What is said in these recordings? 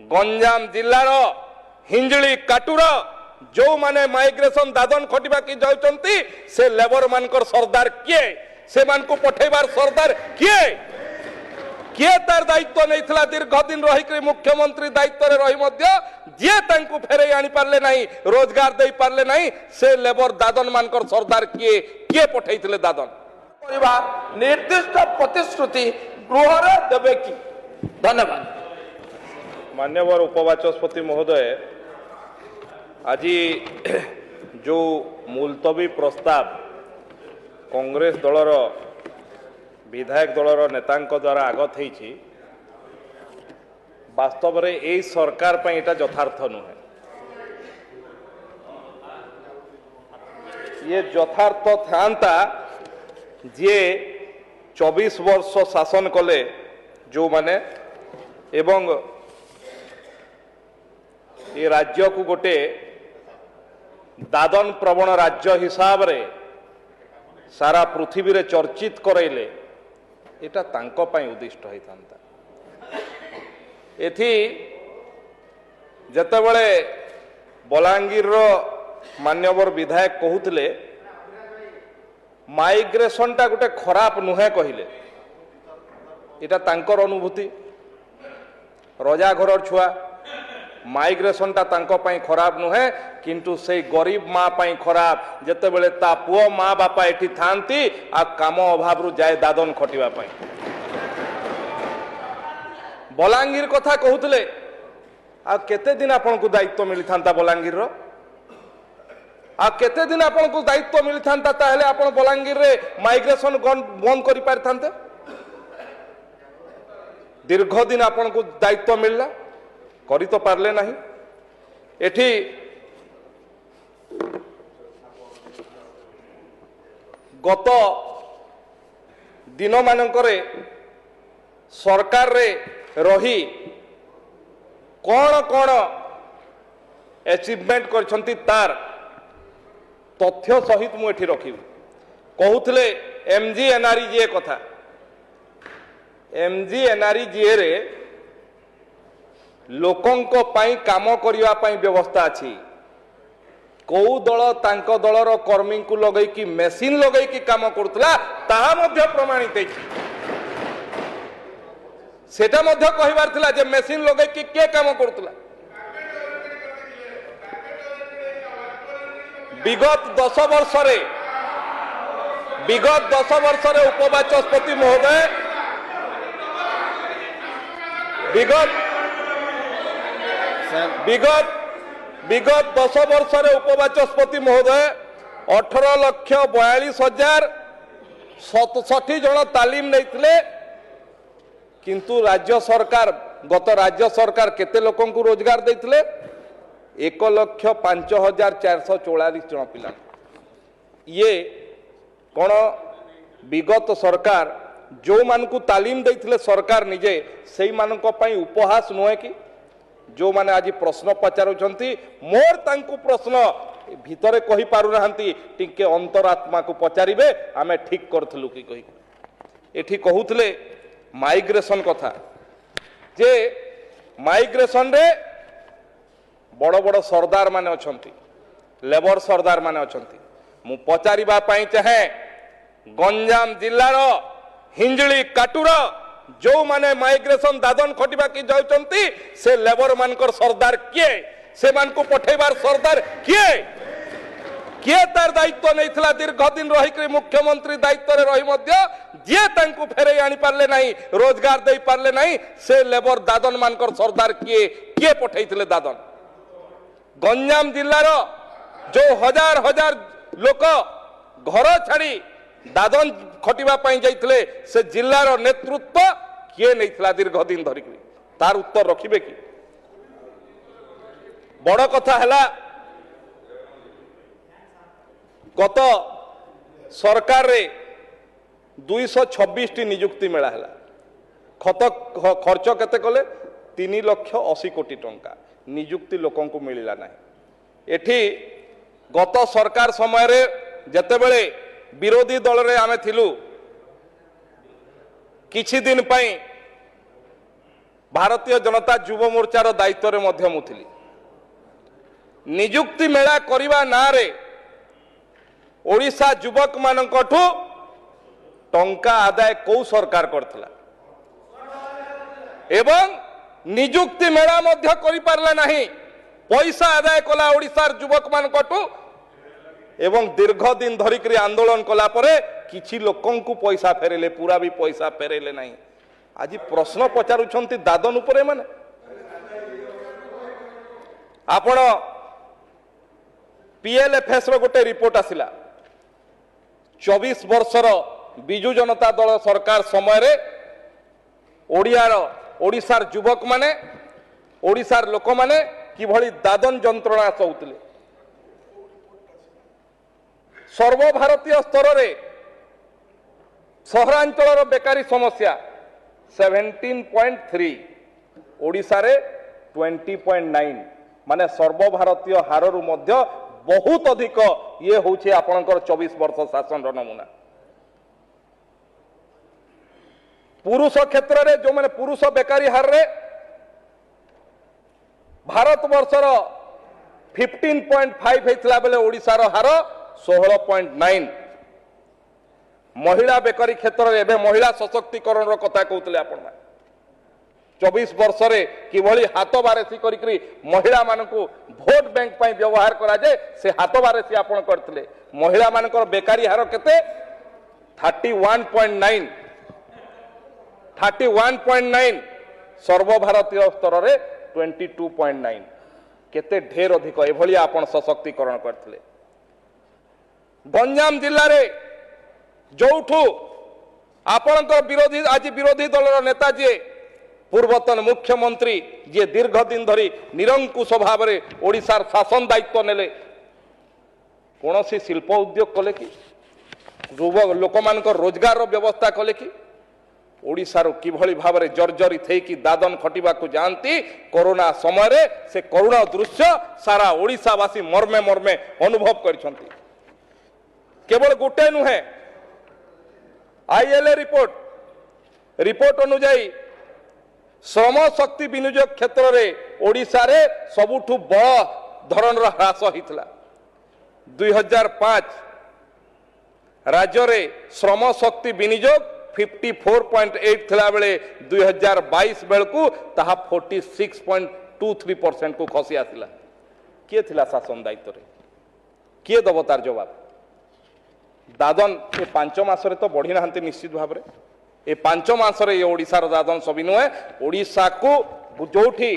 गंजाम जिल्लार हिंजली काटुर जो माने माइग्रेशन दादन खटिबा की जाउचंती से लेबर मानकर सरदार किए से मान को पठेबार सरदार किए किए तार दायित्व नहीं दीर्घ दिन रही मुख्यमंत्री दायित्व रही जी तांको फेरे आनी पारले नहीं रोजगार दे पारले नहीं से लेबर दादन मानकर सरदार किए किए पठेइथिले दादन निर्दिष्ट प्रतिश्रुति गृह देवे कि धन्यवाद। मान्यवर उपवाचस्पति महोदय आज जो मुलतवी प्रस्ताव कांग्रेस दलर विधायक दलर नेतांक द्वारा आगत होईछि वास्तव में यही सरकार पर एटा यथार्थ नुहे ये यथार्थ था जे 24 वर्ष शासन कले जो माने एवं ये राज्य को गोटे दादन प्रवण राज्य हिसाब रे सारा पृथ्वी रे चर्चित करैले एटा तांको पई उद्दिष्ट होइथांता एथि जतबेले बलांगीर रो मान्यवर विधायक कहूतले माइग्रेशन टा गोटे खराब नुहे कहिले एटा तांकर अनुभूति रजा घर छुआ माइग्रेशन टा तांको पई खराब नुहे किंतु से गरीब माँ पई खराब जेतेबेले ता पुओ माँ बापा एठी थांती आ काम अभाव रु जाए दादन खटिबा पई बलांगीर कथा कहूतले आ केते दिन आपन को दायित्व मिली थांता बलांगीर रो आ केते दिन आपन को दायित्व मिली थांता ताहेले आपन बलांगीर रे माइग्रेशन बंद करि पारि थांते दीर्घ दिन आपन को दायित्व मिलला करी तो पारले नहीं एठी गत दिन मानकरे सरकार रे रही कौन कौन अचीवमेंट करछंती तार तथ्य सहित मु एठी रखी कहूतले एमजी एनआरईजीए कथा एमजी एनआरईजीए रे लोकंको पाई काम करिवा पाई व्यवस्था अछि कौ दल तांको दलर कर्मी को लगै कि मेसिन लगै कि काम करतला ताहा मध्य प्रमाणित अछि सेटा मध्य कहिबार थिला जे मेसिन लगै कि के काम करतला विगत 10 वर्ष रे उपवाचस्पति महोदय विगत 10 वर्ष रे उपवाचस्पति महोदय 18,42,067 जन तालीम नहीं किंतु राज्य सरकार गत राज्य सरकार केते लोकन को रोजगार देथिले 1,05,444 जन पिला ये कौन विगत सरकार जो मान को तालीम देथिले सरकार निजे सेई मान को पई उपहास नुहे कि जो माने आज प्रश्न पचारुचंती मोर तांकु प्रश्न भितरे कहि पारु नाहंती टिके अंतरात्मा को पचारिबे आमे ठीक करथलु कि कहि एठी कहूतले माइग्रेशन कथा जे माइग्रेशन रे बड़ बड़ सरदार माने अछंती लेबर सरदार माने अछंती मु पचारिबा पई चाहे गंजाम जिल्लार हिंजली काटुर जो माने माइग्रेशन दादन खटिबा की जाउचंती से लेबर मानकर सरदार किए से मान को पठेबार सरदार किए किए तार दायित्व नहीं दीर्घ दिन रही मुख्यमंत्री दायित्व रही जी तांको फेरे आनी पारले नहीं रोजगार दे पारले नहीं से लेबर दादन मानकर सरदार किए किए पठेइथिले दादन गंजाम जिल्लार जो हजार हजार लोक घर छाड़ी दादन खटिबा पई जाइथिले से जिल्लार नेतृत्व किए नहीं दीर्घ दिन धरिक तार उत्तर रखिबे कि बड़ कथा है गत सरकार रे 226 टी नियुक्ति मेला है खर्च केते कले 3,80,00,000 कोटी टंका नियुक्ति लोकन को मिलला नहीं एठी गत सरकार समय रे जतेबेले विरोधी दल रे आमे थिलु किछि दिन पई भारतीय जनता युव मोर्चार दायित्व मध्य मु थिली निजुक्ति मेला करने नारे ओडिशा युवक मानकठु टंका आदाय कौ सरकार करथिला एवं निजुक्ति मेला मध्य करि पारला नहीं पैसा आदाय कला ओडिशार युवक मानकठु एवं दीर्घ दिन धरिक आंदोलन कला परे किछि लोकंकु पैसा फेरेले पूरा भी पैसा फेरेले नहीं आज प्रश्न पचारुछंती दादन उपरे माने आपण पीएलएफएस रो गोटे रिपोर्ट आसिला 24 वर्षर बिजु जनता दल सरकार समय रे ओडिशार युवक माने ओडिशार लोक माने किभली दादन जंत्रणा सौतले सर्वभारतीय स्तर रे सहरांचल बेकारी समस्या 17.3 ओडिशा रे 20.9 माने सर्वभारतीय हार रु मध्य बहुत अधिक ये होचे आपनकर 24 वर्ष शासन नमूना पुरुष क्षेत्र रे जो माने पुरुष बेकारी हार रे भारत वर्षर 15.5 हेतला बेले ओडिशार हार 16.9 महिला बेकारी क्षेत्र रे एबे महिला सशक्तिकरण रो कथा कहउतले आपण 24 वर्ष रे किभली हाथ बारेसी करी महिला मानकु भोट बैंक पाई व्यवहार करा जे से हाथ बारेसी आपण करथिले महिला मानकर बेकारी हार केते 31.9 सर्वभारतीय स्तर रे 22.9 केते ढेर अधिक एभली आपण सशक्तिकरण करथिले गंजाम जिल्ला रे जोठू आपणकर विरोधी आज विरोधी दलर नेता जी पूर्वतन मुख्यमंत्री जे दीर्घ दिन धरी निरंकुश भाव में ओडिशार शासन दायित्व नेले कौन सी शिल्प उद्योग कले कि लोक मान रोजगार व्यवस्था कले कि ओडिशार किभली भाव में जर्जरित होगी दादन खटिबा को जाती कोरोना समय रे से करुण दृश्य सारा ओडिशावासी मर्मे मर्मे अनुभव करछंती केवल गोटे नुहे आईएलए रिपोर्ट अनुजाई श्रम शक्ति विनियोग क्षेत्र रे ओडिशा रे सबुठु बड़ धरणर ह्रास होइतला 2005 राज्य रे श्रम शक्ति विनियोग 54.8 थिला बेले 2022 बेलकु ताहा 46.23% को खसी आसिला किए थिला शासन दायित्व रे किए दब तार जवाब दादन ए 5 मास रे तो बढ़ी नाहंती निश्चित भाव रे ए 5 मास रे ओडिशार दादन सभी नुहे ओडिशा को जोठी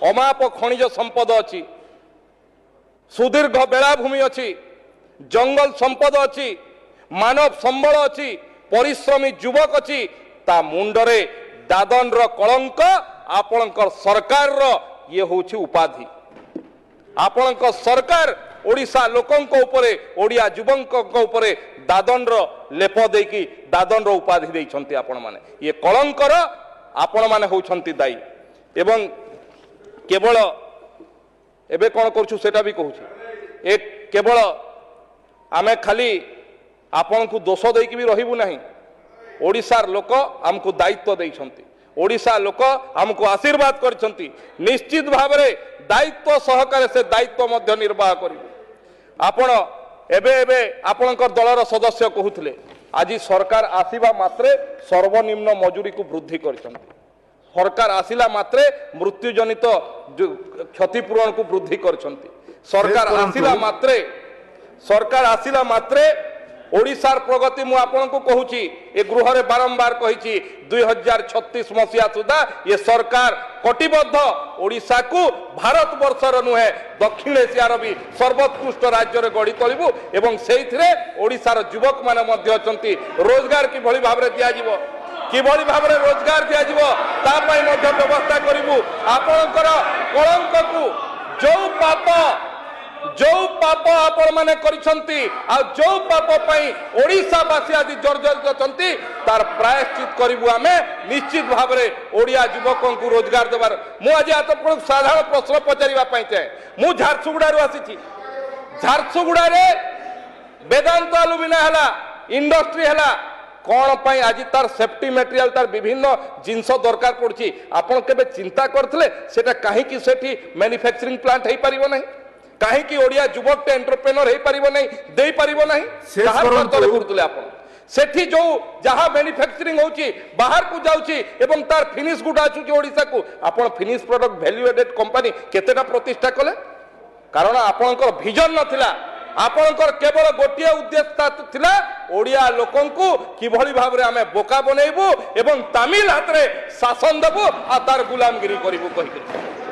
अमाप खनिज संपद अच्छी सुदीर्घ बेलाभूमि अच्छी जंगल संपद अच्छी मानव संबल अच्छी परिश्रमी युवक अच्छी ता मुंडरे दादन रो कलंक आपणकर सरकार रो ये होछि उपाधि आपणकर सरकार ओडिशा लोकंक उपरे ओडिया युवक उपरे दादन रो लेप देकी दादन रो उपाधि देइछंती आपण माने ये कलंकर आपण माने होउछंती दायी एवं केवल एबे कोन करछु सेटा भी कहूछु एक केवल आमे खाली आपण को दोष देकी भी रहिबु नाही ओडिशार लोक हमको दायित्व देइछंती ओडिशा लोक हमको आशीर्वाद करछंती निश्चित भाव रे दायित्व सहकारे से दायित्व मध्य निर्वाह करिबु आपण एबे एबे आपणकर दलर सदस्य कहूथिले आज सरकार आसीबा मात्रे सर्वनिम्न मजूरी को वृद्धि करछंती सरकार आसिला मात्रे मृत्युजनित क्षतिपूरण को वृद्धि करछंती सरकार आसिला मात्रे ओडिशार प्रगति मु आपन को कहूची ए गृह रे बारंबार कहिची 2036 मसिया सुधा ये सरकार कटिबद्ध ओडिशा को भारत वर्षर नुहे दक्षिण एशियार भी सर्वोत्कृष्ट राज्य रे गढ़ी तोलिबु एवं सेइथिरे ओडिशार युवक माने मध्य अछंती रोजगार की भली भाव रे दिया जिवो किभली भाव रे रोजगार दिया जिवो ता पई मध्य व्यवस्था करिवु आपनकर कलंक को जो पाप आपण माने करिसंती आ जो पाप पई ओडिशावासी आदि जर्जरित अछंती तार प्रायश्चित करिवु आमे निश्चित भाव रे ओडिया युवकों को रोजगार देबार मु आज आपन साधारण प्रश्न पचारिबा पई चाहे मु झारसुगुडा रु आसीची झारसुगुडा रे वेदांत अलुमिना हला इंडस्ट्री हला कौन पाई आज तार सेफ्टी मटेरियल तार विभिन्न जिनस दरकार पड़ुछि आपण केबे चिंता करथिले सेटा काहे कि सेठी मैन्युफैक्चरिंग प्लांट हेई परिबो नाही काहे कि ओडिया युवक टे एंटरप्रेन्योर हेई परिबो नाही देई परिबो नाही कहार करतले करतले आपण सेठी जो जहां मैन्युफैक्चरिंग होची बाहर को जाउची एवं तार फिनिश गुड आछुची ओडिसा को आपण finish product value added company केतेटा प्रतिष्ठा कले कारण आपणकर विजन नथिला आपणकर केवल गोटिए उद्देश्य थिला ओडिया लोकंकु किभଳି भाबरे आमे बोका बनेइबु एवं तमिल हाथ रे शासन देबु आ तार गुलामगिरी करिबु कहि